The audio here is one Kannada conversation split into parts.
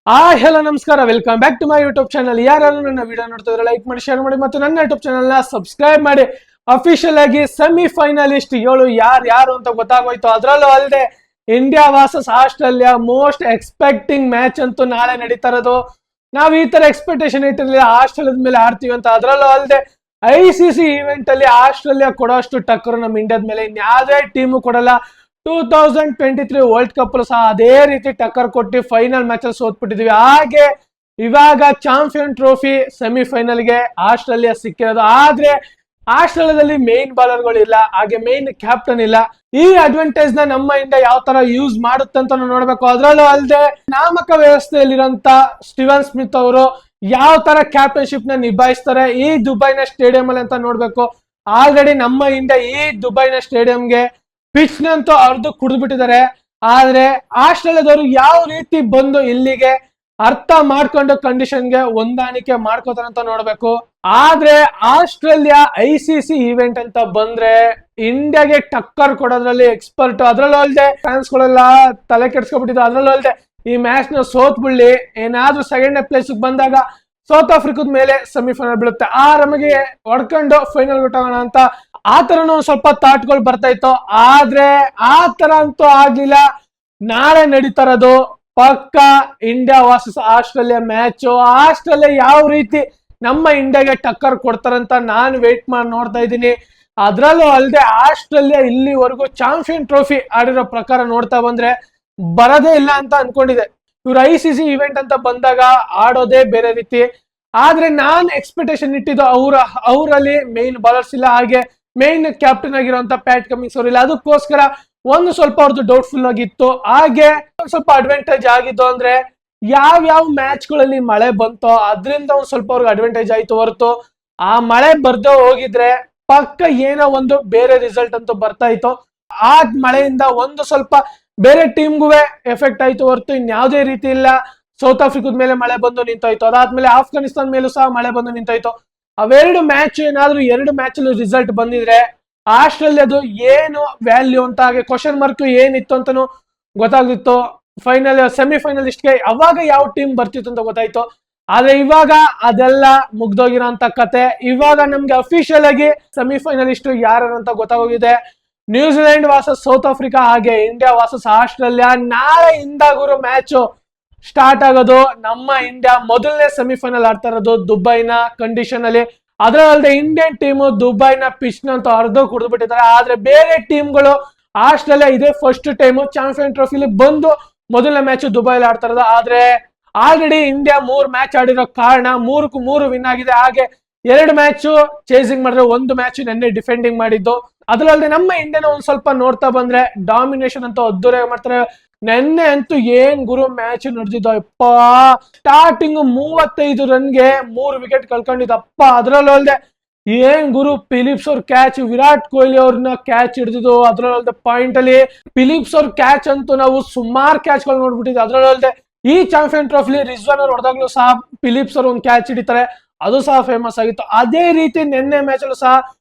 ಹೆಲೋ ನಮಸ್ಕಾರ, welcome back to my YouTube channel. ಯಾರು ನನ್ನ ವಿಡಿಯೋ ನೋಡ್ತಿದ್ರೆ ಲೈಕ್ ಮಾಡಿ, ಶೇರ್ ಮಾಡಿ ಮತ್ತು ನನ್ನ ಯೂಟ್ಯೂಬ್ ಚಾನಲ್ ನ ಸಬ್ಸ್ಕ್ರೈಬ್ ಮಾಡಿ. ಅಫಿಷಿಯಲ್ ಆಗಿ ಸೆಮಿಫೈನಲಿಸ್ಟ್ 7 ಯಾರು ಅಂತ ಗೊತ್ತಾಗೋಯ್ತು. ಅದರಲ್ಲೂ ಅಲ್ಲದೆ India versus Australia most expecting match ಅಂತೂ ನಾಳೆ ನಡೀತಾ ಇರೋದು. ನಾವು ಈ ತರ ಎಕ್ಸ್ಪೆಕ್ಟೇಷನ್ ಇಟ್ಟಿರಲಿಲ್ಲ ಆಸ್ಟ್ರೇಲಿಯಾದ ಮೇಲೆ ಆಡ್ತೀವಿ ಅಂತ. ಅದರಲ್ಲೂ ಅಲ್ಲದೆ ICC ಈವೆಂಟ್ ಅಲ್ಲಿ ಆಸ್ಟ್ರೇಲಿಯಾ ಕೊಡೋಷ್ಟು ಟಕ್ಕರ್ ನಮ್ಮ ಇಂಡಿಯಾದ ಮೇಲೆ ಇನ್ಯಾವುದೇ ಟೀಮು ಕೊಡಲ್ಲ. 2023 ವರ್ಲ್ಡ್ ಕಪ್ ಸಹ ಅದೇ ರೀತಿ ಟಕ್ಕರ್ ಕೊಟ್ಟು ಫೈನಲ್ ಮ್ಯಾಚ್ ಅಲ್ಲಿ ಸೋತ್ಬಿಟ್ಟಿದೀವಿ. ಹಾಗೆ ಇವಾಗ ಚಾಂಪಿಯನ್ ಟ್ರೋಫಿ ಸೆಮಿಫೈನಲ್ಗೆ ಆಸ್ಟ್ರೇಲಿಯಾ ಸಿಕ್ಕಿರೋದು. ಆದ್ರೆ ಆಸ್ಟ್ರೇಲಿಯಾದಲ್ಲಿ ಮೇನ್ ಬಾಲರ್ಗಳು ಇಲ್ಲ, ಹಾಗೆ ಮೇನ್ ಕ್ಯಾಪ್ಟನ್ ಇಲ್ಲ. ಈ ಅಡ್ವಾಂಟೇಜ್ ನ ನಮ್ಮ ಇಂಡಿಯಾ ಯಾವ ತರ ಯೂಸ್ ಮಾಡುತ್ತೆ ಅಂತ ನೋಡ್ಬೇಕು. ಅದರಲ್ಲೂ ಅಲ್ಲದೆ ನಾಮಕ ವ್ಯವಸ್ಥೆಯಲ್ಲಿರಂತ ಸ್ಟೀವನ್ ಸ್ಮಿತ್ ಅವರು ಯಾವ ತರ ಕ್ಯಾಪ್ಟನ್ಶಿಪ್ ನ ನಿಭಾಯಿಸ್ತಾರೆ ಈ ದುಬೈನ ಸ್ಟೇಡಿಯಂ ಅಲ್ಲಿ ಅಂತ ನೋಡ್ಬೇಕು. ಆಲ್ರೆಡಿ ನಮ್ಮ ಇಂಡಿಯಾ ಈ ದುಬೈನ ಸ್ಟೇಡಿಯಂಗೆ ಪಿಚ್ ನಂತೂ ಅವ್ರದ್ದು ಕುಡಿದು ಬಿಟ್ಟಿದ್ದಾರೆ. ಆದ್ರೆ ಆಸ್ಟ್ರೇಲಿಯಾದವರು ಯಾವ ರೀತಿ ಬಂದು ಇಲ್ಲಿಗೆ ಅರ್ಥ ಮಾಡ್ಕೊಂಡು ಕಂಡೀಷನ್ಗೆ ಹೊಂದಾಣಿಕೆ ಮಾಡ್ಕೋತಾರೆ ಅಂತ ನೋಡ್ಬೇಕು. ಆದ್ರೆ ಆಸ್ಟ್ರೇಲಿಯಾ ICC ಈವೆಂಟ್ ಅಂತ ಬಂದ್ರೆ ಇಂಡಿಯಾಗೆ ಟಕ್ಕರ್ ಕೊಡೋದ್ರಲ್ಲಿ ಎಕ್ಸ್ಪರ್ಟ್. ಅದ್ರಲ್ಲೂ ಅಲ್ಲದೆ ಫ್ಯಾನ್ಸ್ ಗಳೆಲ್ಲ ತಲೆ ಕೆಡ್ಸ್ಕೊಬಿಟ್ಟಿದ್ರು. ಅದ್ರಲ್ಲೂ ಅಲ್ಲದೆ ಈ ಮ್ಯಾಚ್ ನ ಸೋತ್ ಬಿಡ್ಲಿ, ಏನಾದ್ರೂ ಸೆಕೆಂಡ್ ಪ್ಲೇಸ್ ಬಂದಾಗ ಸೌತ್ ಆಫ್ರಿಕಾದ ಮೇಲೆ ಸೆಮಿಫೈನಲ್ ಬೀಳುತ್ತೆ, ನಮಗೆ ಹೊಡ್ಕೊಂಡು ಫೈನಲ್ ಹೊಟ್ಟೋಗೋಣ ಅಂತ ಆ ತರನು ಸ್ವಲ್ಪ ಥಾಟ್ಗಳು ಬರ್ತಾ ಇತ್ತು. ಆದ್ರೆ ಆ ತರ ಅಂತೂ ಆಗ್ಲಿಲ್ಲ. ನಾಳೆ ನಡೀತಾ ಇರೋದು ಪಕ್ಕ India versus Australia match. Australia ಯಾವ ರೀತಿ ನಮ್ಮ ಇಂಡಿಯಾಗೆ ಟಕ್ಕರ್ ಕೊಡ್ತಾರಂತ ನಾನು ವೇಟ್ ಮಾಡಿ ನೋಡ್ತಾ ಇದ್ದೀನಿ. ಅದ್ರಲ್ಲೂ ಅಲ್ಲದೆ ಆಸ್ಟ್ರೇಲಿಯಾ ಇಲ್ಲಿವರೆಗೂ ಚಾಂಪಿಯನ್ ಟ್ರೋಫಿ ಆಡಿರೋ ಪ್ರಕಾರ ನೋಡ್ತಾ ಬಂದ್ರೆ ಬರದೇ ಇಲ್ಲ ಅಂತ ಅನ್ಕೊಂಡಿದೆ. ಇವ್ರು ICC ಈವೆಂಟ್ ಅಂತ ಬಂದಾಗ ಆಡೋದೇ ಬೇರೆ ರೀತಿ. ಆದ್ರೆ ನಾನ್ ಎಕ್ಸ್ಪೆಕ್ಟೇಷನ್ ಇಟ್ಟಿದ್ದು ಅವರಲ್ಲಿ ಮೇನ್ ಬಾಲರ್ಸ್ ಇಲ್ಲ, ಹಾಗೆ ಮೇನ್ ಕ್ಯಾಪ್ಟನ್ ಆಗಿರುವಂತ ಪ್ಯಾಟ್ ಕಮಿನ್ಸ್ ಅವ್ರು ಇಲ್ಲ. ಅದಕ್ಕೋಸ್ಕರ ಒಂದು ಸ್ವಲ್ಪ ಅವ್ರದ್ದು ಡೌಟ್ಫುಲ್ ಆಗಿತ್ತು. ಹಾಗೆ ಒಂದ್ ಸ್ವಲ್ಪ ಅಡ್ವಾಂಟೇಜ್ ಆಗಿದ್ದು ಅಂದ್ರೆ ಯಾವ ಮ್ಯಾಚ್ ಗಳಲ್ಲಿ ಮಳೆ ಬಂತೋ ಅದ್ರಿಂದ ಒಂದ್ ಸ್ವಲ್ಪ ಅವ್ರಿಗೆ ಅಡ್ವಾಂಟೇಜ್ ಆಯ್ತು ಹೊರತು ಆ ಮಳೆ ಬರ್ದೇ ಹೋಗಿದ್ರೆ ಪಕ್ಕ ಏನೋ ಒಂದು ಬೇರೆ ರಿಸಲ್ಟ್ ಅಂತೂ ಬರ್ತಾ ಇತ್ತು. ಆ ಮಳೆಯಿಂದ ಒಂದು ಸ್ವಲ್ಪ ಬೇರೆ ಟೀಮ್ಗೂ ಎಫೆಕ್ಟ್ ಆಯ್ತು ಹೊರತು ಇನ್ಯಾವುದೇ ರೀತಿ ಇಲ್ಲ. ಸೌತ್ ಆಫ್ರಿಕಾದ ಮೇಲೆ ಮಳೆ ಬಂದು ನಿಂತೋಯ್ತು, ಅದಾದ್ಮೇಲೆ ಆಫ್ಘಾನಿಸ್ತಾನ ಮೇಲೂ ಸಹ ಮಳೆ ಬಂದು ನಿಂತೋಯ್ತು. ಅವೆರಡು ಮ್ಯಾಚ್ ಏನಾದ್ರೂ 2 ಮ್ಯಾಚ್ ರಿಸಲ್ಟ್ ಬಂದಿದ್ರೆ ಆಸ್ಟ್ರೇಲಿಯಾದು ಏನು ವ್ಯಾಲ್ಯೂ ಅಂತ, ಹಾಗೆ ಕ್ವಶನ್ ಮಾರ್ಕ್ ಏನಿತ್ತು ಅಂತಾನು ಗೊತ್ತಾಗ್ತಿತ್ತು. ಸೆಮಿಫೈನಲಿಸ್ಟ್ಗೆ ಅವಾಗ ಯಾವ ಟೀಮ್ ಬರ್ತಿತ್ತು ಅಂತ ಗೊತ್ತಾಯ್ತು. ಆದ್ರೆ ಇವಾಗ ಅದೆಲ್ಲ ಮುಗ್ದೋಗಿರೋಂತ ಕತೆ. ಇವಾಗ ನಮ್ಗೆ ಅಫಿಷಿಯಲ್ ಆಗಿ ಸೆಮಿಫೈನಲಿಸ್ಟ್ ಯಾರು ಅಂತ ಗೊತ್ತಾಗೋಗಿದೆ. ನ್ಯೂಜಿಲೆಂಡ್ ವರ್ಸಸ್ ಸೌತ್ ಆಫ್ರಿಕಾ, ಹಾಗೆ ಇಂಡಿಯಾ ವರ್ಸಸ್ ಆಸ್ಟ್ರೇಲಿಯಾ. ನಾಳೆಯಿಂದ ಗುರು ಮ್ಯಾಚ್ ಸ್ಟಾರ್ಟ್ ಆಗೋದು. ನಮ್ಮ ಇಂಡಿಯಾ ಮೊದಲನೇ ಸೆಮಿಫೈನಲ್ ಆಡ್ತಾ ಇರೋದು ದುಬೈನ ಕಂಡೀಷನ್ ಅಲ್ಲಿ. ಅದರಲ್ಲದೆ ಇಂಡಿಯನ್ ಟೀಮ್ ದುಬೈನ ಪಿಚ್ ನಂತೂ ಅರ್ಧ ಕುಡಿದು ಬಿಟ್ಟಿದ್ದಾರೆ. ಆದ್ರೆ ಬೇರೆ ಟೀಮ್ಗಳು ಆಸ್ಟ್ರೇಲಿಯಾ ಇದೇ ಫಸ್ಟ್ ಟೈಮ್ ಚಾಂಪಿಯನ್ ಟ್ರೋಫಿಲಿ ಬಂದು ಮೊದಲನೇ ಮ್ಯಾಚ್ ದುಬೈಲಿ ಆಡ್ತಾ ಇರೋದು. ಆದ್ರೆ ಆಲ್ರೆಡಿ ಇಂಡಿಯಾ 3 ಮ್ಯಾಚ್ ಆಡಿರೋ ಕಾರಣ 3ಕ್ಕೂ 3 ವಿನ್ ಆಗಿದೆ. ಹಾಗೆ 2 ಮ್ಯಾಚ್ ಚೇಸಿಂಗ್ ಮಾಡಿದ್ರೆ 1 ಮ್ಯಾಚ್ ನೆನ್ನೆ ಡಿಫೆಂಡಿಂಗ್ ಮಾಡಿದ್ದು. ಅದರಲ್ಲದೆ ನಮ್ಮ ಇಂಡಿಯಾನ ಒಂದ್ ಸ್ವಲ್ಪ ನೋಡ್ತಾ ಬಂದ್ರೆ ಡಾಮಿನೇಷನ್ ಅಂತೂ ಅದ್ದೂರಿಯಾಗಿ ಮಾಡ್ತಾರೆ. ನೆನ್ನೆ ಅಂತೂ ಏನ್ ಗುರು ಮ್ಯಾಚ್ ನಡೆದಿದ್ದು ಅಪ್ಪ. ಸ್ಟಾರ್ಟಿಂಗ್ 35 ರನ್ಗೆ 3 ವಿಕೆಟ್ ಕಳ್ಕೊಂಡಿದ್ದಪ್ಪ. ಅದ್ರಲ್ಲೂ ಅಲ್ಲದೆ ಏನ್ ಗುರು ಫಿಲಿಪ್ಸ್ ಅವ್ರ ಕ್ಯಾಚ್, ವಿರಾಟ್ ಕೊಹ್ಲಿ ಅವ್ರನ್ನ ಕ್ಯಾಚ್ ಹಿಡಿದಿದ್ದು. ಅದ್ರಲ್ಲದೆ ಪಾಯಿಂಟ್ ಅಲ್ಲಿ ಫಿಲಿಪ್ಸ್ ಅವ್ರ ಕ್ಯಾಚ್ ಅಂತೂ ನಾವು ಸುಮಾರು ಕ್ಯಾಚ್ ಗಳು ನೋಡ್ಬಿಟ್ಟಿದ್ವಿ. ಅದ್ರಲ್ಲದೆ ಈ ಚಾಂಪಿಯನ್ ಟ್ರೋಫಿಲಿ ರಿಜ್ವಾನ್ ಅವ್ರು ಹೊಡೆದಾಗ್ಲೂ ಸಹ ಫಿಲಿಪ್ಸ್ ಅವ್ರು ಒಂದು ಕ್ಯಾಚ್ ಹಿಡಿತಾರೆ, ಅದು ಸಹ ಫೇಮಸ್ ಆಗಿತ್ತು. ಅದೇ ರೀತಿ ನಿನ್ನೆ ಮ್ಯಾಚ್ ಅಲ್ಲೂ ಸಹ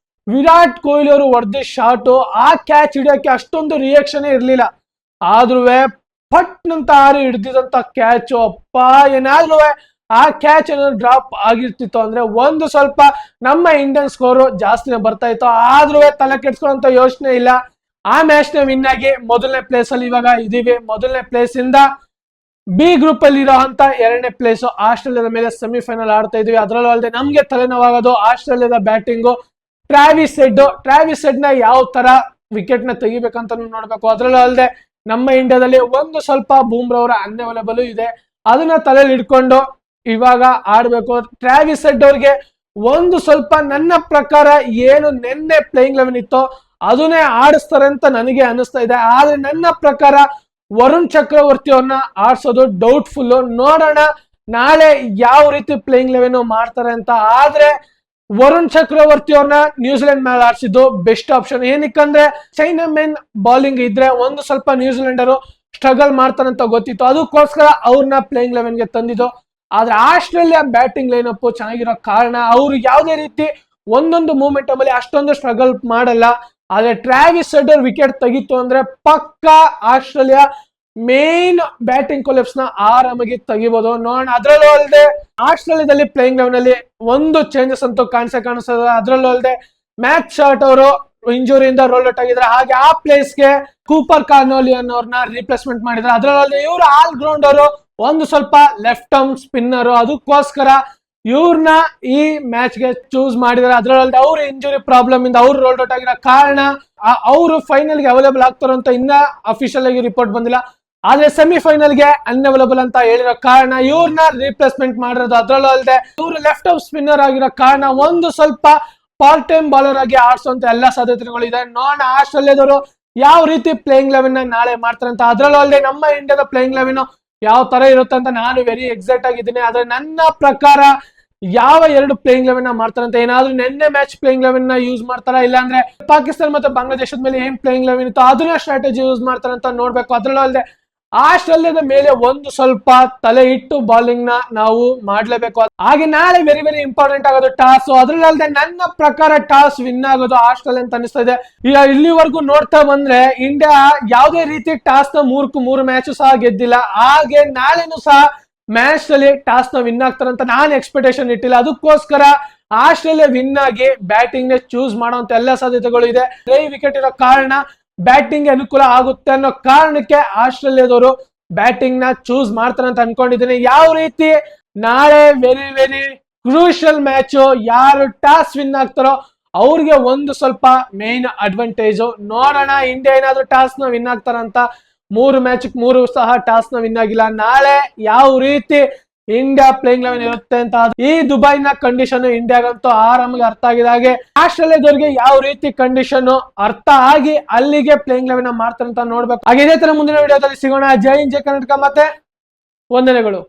ವಿರಾಟ್ ಕೊಹ್ಲಿ ಅವರು ಹೊಡೆದ ಶಾಟ್, ಆ ಕ್ಯಾಚ್ ಹಿಡಿಯೋಕೆ ಅಷ್ಟೊಂದು ರಿಯಾಕ್ಷನ್ ಇರ್ಲಿಲ್ಲ. ಆದ್ರೂ ಪಟ್ ಅಂತ ಹಾರಿ ಹಿಡ್ದಿದಂತ ಕ್ಯಾಚ್ ಅಪ್ಪ. ಏನಾದ್ರೂ ಆ ಕ್ಯಾಚ್ ಏನಾದ್ರು ಡ್ರಾಪ್ ಆಗಿರ್ತಿತ್ತು ಅಂದ್ರೆ ಒಂದು ಸ್ವಲ್ಪ ನಮ್ಮ ಇಂಡಿಯನ್ ಸ್ಕೋರ್ ಜಾಸ್ತಿನೇ ಬರ್ತಾ ಇತ್ತು. ಆದ್ರೂ ತಲೆ ಕೆಡ್ಸ್ಕೊಳ್ಳೋಂತ ಯೋಚನೆ ಇಲ್ಲ. ಆ ಮ್ಯಾಚ್ ನ ವಿನ್ ಆಗಿ ಮೊದಲನೇ ಪ್ಲೇಸ್ ಅಲ್ಲಿ ಇವಾಗ ಇದೀವಿ. ಮೊದಲನೇ ಪ್ಲೇಸ್ ಇಂದ B ಗ್ರೂಪ್ ಅಲ್ಲಿ ಇರೋಂತ 2ನೇ ಪ್ಲೇಸ್ ಆಸ್ಟ್ರೇಲಿಯಾದ ಮೇಲೆ ಸೆಮಿಫೈನಲ್ ಆಡ್ತಾ ಇದೀವಿ. ಅದರಲ್ಲೂ ಅಲ್ಲದೆ ನಮ್ಗೆ ತಲೆನೋವಾಗೋದು ಆಸ್ಟ್ರೇಲಿಯಾದ ಬ್ಯಾಟಿಂಗು. ಟ್ರಾವಿಸ್ ಹೆಡ್ ನ ಯಾವ ತರ ವಿಕೆಟ್ ನ ತೆಗಿಬೇಕಂತ ನೋಡ್ಬೇಕು. ಅದರಲ್ಲೂ ಅಲ್ಲದೆ ನಮ್ಮ ಇಂಡಿಯಾದಲ್ಲಿ ಒಂದು ಸ್ವಲ್ಪ ಬೂಮ್ರಾ ಅವರ ಅನ್ಅವೈಲಬಲ್ ಇದೆ, ಅದನ್ನ ತಲೆಯಲ್ಲಿ ಇಟ್ಕೊಂಡು ಇವಾಗ ಆಡ್ಬೇಕು. ಟ್ರಾವಿಸ್ ಹೆಡ್ ಅವ್ರಿಗೆ ಒಂದು ಸ್ವಲ್ಪ ನನ್ನ ಪ್ರಕಾರ ಏನು ನೆನ್ನೆ ಪ್ಲೇಯಿಂಗ್ 11 ಇತ್ತೋ ಅದನ್ನೇ ಆಡಿಸ್ತಾರೆ ಅಂತ ನನಗೆ ಅನಿಸ್ತಾ ಇದೆ. ಆದ್ರೆ ನನ್ನ ಪ್ರಕಾರ ವರುಣ್ ಚಕ್ರವರ್ತಿ ಅವ್ರನ್ನ ಆಡ್ಸೋದು ಡೌಟ್ಫುಲ್. ನೋಡೋಣ ನಾಳೆ ಯಾವ ರೀತಿ ಪ್ಲೇಯಿಂಗ್ 11 ಮಾಡ್ತಾರೆ ಅಂತ. ಆದ್ರೆ ವರುಣ್ ಚಕ್ರವರ್ತಿ ಅವ್ರನ್ನ ನ್ಯೂಜಿಲೆಂಡ್ ಮೇಲೆ ಆಡ್ಸಿದ್ದು ಬೆಸ್ಟ್ ಆಪ್ಷನ್. ಏನಕ್ಕಂದ್ರೆ ಚೈನಾ ಮೇನ್ ಬೌಲಿಂಗ್ ಇದ್ರೆ ಒಂದು ಸ್ವಲ್ಪ ನ್ಯೂಜಿಲೆಂಡರು ಸ್ಟ್ರಗಲ್ ಮಾಡ್ತಾರಂತ ಗೊತ್ತಿತ್ತು, ಅದಕ್ಕೋಸ್ಕರ ಅವ್ರನ್ನ ಪ್ಲೇಯಿಂಗ್ 11ಗೆ ತಂದಿದ್ದು. ಆದ್ರೆ ಆಸ್ಟ್ರೇಲಿಯಾ ಬ್ಯಾಟಿಂಗ್ ಲೈನ್ ಅಪ್ ಚೆನ್ನಾಗಿರೋ ಕಾರಣ ಅವ್ರು ಯಾವುದೇ ರೀತಿ ಒಂದೊಂದು ಮೂಮೆಂಟ್ ಅಲ್ಲಿ ಅಷ್ಟೊಂದು ಸ್ಟ್ರಗಲ್ ಮಾಡಲ್ಲ. ಆದ್ರೆ ಟ್ರಾವಿಸ್ ಹೆಡ್ ವಿಕೆಟ್ ತೆಗಿತ್ತು ಅಂದ್ರೆ ಪಕ್ಕ ಆಸ್ಟ್ರೇಲಿಯಾ ಮೇನ್ ಬ್ಯಾಟಿಂಗ್ ಕೊಲೆಪ್ಸ್ ನ ಆರಾಮಾಗಿ ತೆಗಿಬಹುದು ನೋಡೋಣ. ಅದ್ರಲ್ಲೂ ಅಲ್ಲದೆ ಆಸ್ಟ್ರೇಲಿಯಾದಲ್ಲಿ ಪ್ಲೇಯಿಂಗ್ ಲೆವೆನ್ ಅಲ್ಲಿ ಒಂದು ಚೇಂಜಸ್ ಅಂತೂ ಕಾಣಿಸ್ತದೆ. ಅದ್ರಲ್ಲೂ ಅಲ್ಲದೆ ಮ್ಯಾಕ್ ಶಾರ್ಟ್ ಅವರು ಇಂಜುರಿಯಿಂದ ರೋಲ್ ಔಟ್ ಆಗಿದ್ದಾರೆ. ಹಾಗೆ ಆ ಪ್ಲೇಸ್ ಗೆ ಕೂಪರ್ ಕಾರ್ನೋಲಿಯನ್ ಅವ್ರನ್ನ ರಿಪ್ಲೇಸ್ಮೆಂಟ್ ಮಾಡಿದ್ದಾರೆ. ಅದ್ರಲ್ಲಿ ಇವರು ಆಲ್ ಗ್ರೌಂಡರ್ ಒಂದು ಸ್ವಲ್ಪ ಲೆಫ್ಟ್ ಆರ್ಮ್ ಸ್ಪಿನ್ನರ್, ಅದಕ್ಕೋಸ್ಕರ ಇವ್ರನ್ನ ಈ ಮ್ಯಾಚ್ ಗೆ ಚೂಸ್ ಮಾಡಿದ್ದಾರೆ. ಅದ್ರಲ್ಲಿ ಅವ್ರ ಇಂಜುರಿ ಪ್ರಾಬ್ಲಮ್ ಇಂದ ಅವ್ರು ರೋಲ್ ಔಟ್ ಆಗಿರೋ ಕಾರಣ ಅವರು ಫೈನಲ್ ಗೆ ಅವೈಲೇಬಲ್ ಆಗ್ತಾರ ಅಂತ ಇನ್ನ ಅಫಿಷಿಯಲ್ ಆಗಿ ರಿಪೋರ್ಟ್ ಬಂದಿಲ್ಲ. ಆದ್ರೆ ಸೆಮಿಫೈನಲ್ ಗೆ ಅನ್ಅವೈಲೇಬಲ್ ಅಂತ ಹೇಳಿರೋ ಕಾರಣ ಇವ್ರನ್ನ ರಿಪ್ಲೇಸ್ಮೆಂಟ್ ಮಾಡಿರೋದು. ಅದ್ರಲ್ಲೂ ಅಲ್ಲದೆ ಇವ್ರು ಲೆಫ್ಟ್ ಆಫ್ ಸ್ಪಿನ್ನರ್ ಆಗಿರೋ ಕಾರಣ ಒಂದು ಸ್ವಲ್ಪ ಪಾರ್ಟ್ ಟೈಮ್ ಬೌಲರ್ ಆಗಿ ಆಡಿಸುವಂತ ಎಲ್ಲಾ ಸಾಧ್ಯತೆಗಳಿದೆ. ನೋಡೋಣ ಆಸ್ಟ್ರೇಲಿಯಾದವರು ಯಾವ ರೀತಿ ಪ್ಲೇಯಿಂಗ್ ಲೆವೆನ್ ನಾಳೆ ಮಾಡ್ತಾರೆ ಅಂತ. ಅದ್ರಲ್ಲೂ ಅಲ್ಲದೆ ನಮ್ಮ ಇಂಡಿಯಾದ ಪ್ಲೇಯಿಂಗ್ ಲೆವೆನ್ ಯಾವ ತರ ಇರುತ್ತೆ ಅಂತ ನಾನು ವೆರಿ ಎಕ್ಸೈಟ್ ಆಗಿದ್ದೀನಿ. ಆದ್ರೆ ನನ್ನ ಪ್ರಕಾರ ಯಾವ ಎರಡು ಪ್ಲೇಯಿಂಗ್ ಲೆವೆನ್ ಮಾಡ್ತಾರಂತ, ಏನಾದ್ರೂ ನಿನ್ನೆ ಮ್ಯಾಚ್ ಪ್ಲೇಯಿಂಗ್ ಲೆವೆನ್ ಯೂಸ್ ಮಾಡ್ತಾರಾ, ಇಲ್ಲ ಅಂದ್ರೆ ಪಾಕಿಸ್ತಾನ ಮತ್ತೆ ಬಾಂಗ್ಲಾದೇಶದ ಮೇಲೆ ಏನ್ ಪ್ಲೇಯಿಂಗ್ ಲೆವೆನ್ ಇತ್ತು ಅದನ್ನ ಸ್ಟ್ರಾಟಜಿ ಯೂಸ್ ಮಾಡ್ತಾರಂತ ನೋಡ್ಬೇಕು. ಅದ್ರಲ್ಲೂ ಅಲ್ಲದೆ ಆಸ್ಟ್ರೇಲಿಯಾದ ಮೇಲೆ ಒಂದು ಸ್ವಲ್ಪ ತಲೆ ಇಟ್ಟು ಬಾಲಿಂಗ್ ನ ನಾವು ಮಾಡ್ಲೇಬೇಕು. ಹಾಗೆ ನಾಳೆ ವೆರಿ ವೆರಿ ಇಂಪಾರ್ಟೆಂಟ್ ಆಗೋದು ಟಾಸ್. ಅದ್ರಲ್ಲದೆ ನನ್ನ ಪ್ರಕಾರ ಟಾಸ್ ವಿನ್ ಆಗೋದು ಆಸ್ಟ್ರೇಲಿಯಾ ಅಂತ ಅನಿಸ್ತಾ ಇದೆ. ಈಗ ಇಲ್ಲಿವರೆಗೂ ನೋಡ್ತಾ ಬಂದ್ರೆ ಇಂಡಿಯಾ ಯಾವುದೇ ರೀತಿ ಟಾಸ್ ನ ಮೂರು ಮ್ಯಾಚ್ ಸಹ ಗೆದ್ದಿಲ್ಲ. ಹಾಗೆ ನಾಳೆನೂ ಸಹ ಮ್ಯಾಚ್ ಅಲ್ಲಿ ಟಾಸ್ ನ ವಿನ್ ಆಗ್ತಾರಂತ ನಾನು ಎಕ್ಸ್ಪೆಕ್ಟೇಷನ್ ಇಟ್ಟಿಲ್ಲ. ಅದಕ್ಕೋಸ್ಕರ ಆಸ್ಟ್ರೇಲಿಯಾ ವಿನ್ ಆಗಿ ಬ್ಯಾಟಿಂಗ್ ನ ಚೂಸ್ ಮಾಡುವಂತ ಎಲ್ಲ ಸಾಧ್ಯತೆಗಳು ಇದೆ. ವಿಕೆಟ್ ಇರೋ ಕಾರಣ ಬ್ಯಾಟಿಂಗ್ ಅನುಕೂಲ ಆಗುತ್ತೆ ಅನ್ನೋ ಕಾರಣಕ್ಕೆ ಆಸ್ಟ್ರೇಲಿಯಾದವರು ಬ್ಯಾಟಿಂಗ್ ನ ಚೂಸ್ ಮಾಡ್ತಾರೆ ಅಂತ ಅನ್ಕೊಂಡಿದ್ದೀನಿ. ಯಾವ ರೀತಿ ನಾಳೆ ವೆರಿ ವೆರಿ ಕ್ರೂಷಿಯಲ್ ಮ್ಯಾಚ್, ಯಾರು ಟಾಸ್ ವಿನ್ ಆಗ್ತಾರೋ ಅವ್ರಿಗೆ ಒಂದು ಸ್ವಲ್ಪ ಮೇನ್ ಅಡ್ವಾಂಟೇಜ್. ನೋಡೋಣ ಇಂಡಿಯಾ ಏನಾದ್ರೂ ಟಾಸ್ ನ ವಿನ್ ಆಗ್ತಾರಂತ. 3 ಮ್ಯಾಚ್ 3 ಸಹ ಟಾಸ್ ನ ವಿನ್ ಆಗಿಲ್ಲ. ನಾಳೆ ಯಾವ ರೀತಿ ಇಂಡಿಯಾ ಪ್ಲೇಯಿಂಗ್ ಲೆವೆನ್ ಇರುತ್ತೆ ಅಂತ ಈ ದುಬೈನ ಕಂಡೀಷನ್ ಇಂಡಿಯಾಗಂತೂ ಆರಾಮಾಗಿ ಅರ್ಥ ಆಗಿದೆ. ಹಾಗೆ ಆಸ್ಟ್ರೇಲಿಯಾದವ್ರಿಗೆ ಯಾವ ರೀತಿ ಕಂಡೀಷನ್ ಅರ್ಥ ಆಗಿ ಅಲ್ಲಿಗೆ ಪ್ಲೇಯಿಂಗ್ ಲೆವೆನ್ ಮಾಡ್ತಾರೆ ಅಂತ ನೋಡ್ಬೇಕು. ಹಾಗೆ ಇದೇ ತರ ಮುಂದಿನ ವಿಡಿಯೋದಲ್ಲಿ ಸಿಗೋಣ. ಜೈ ಹಿಂದ್, ಜೈ ಕರ್ನಾಟಕ, ಮತ್ತೆ ವಂದನೆಗಳು.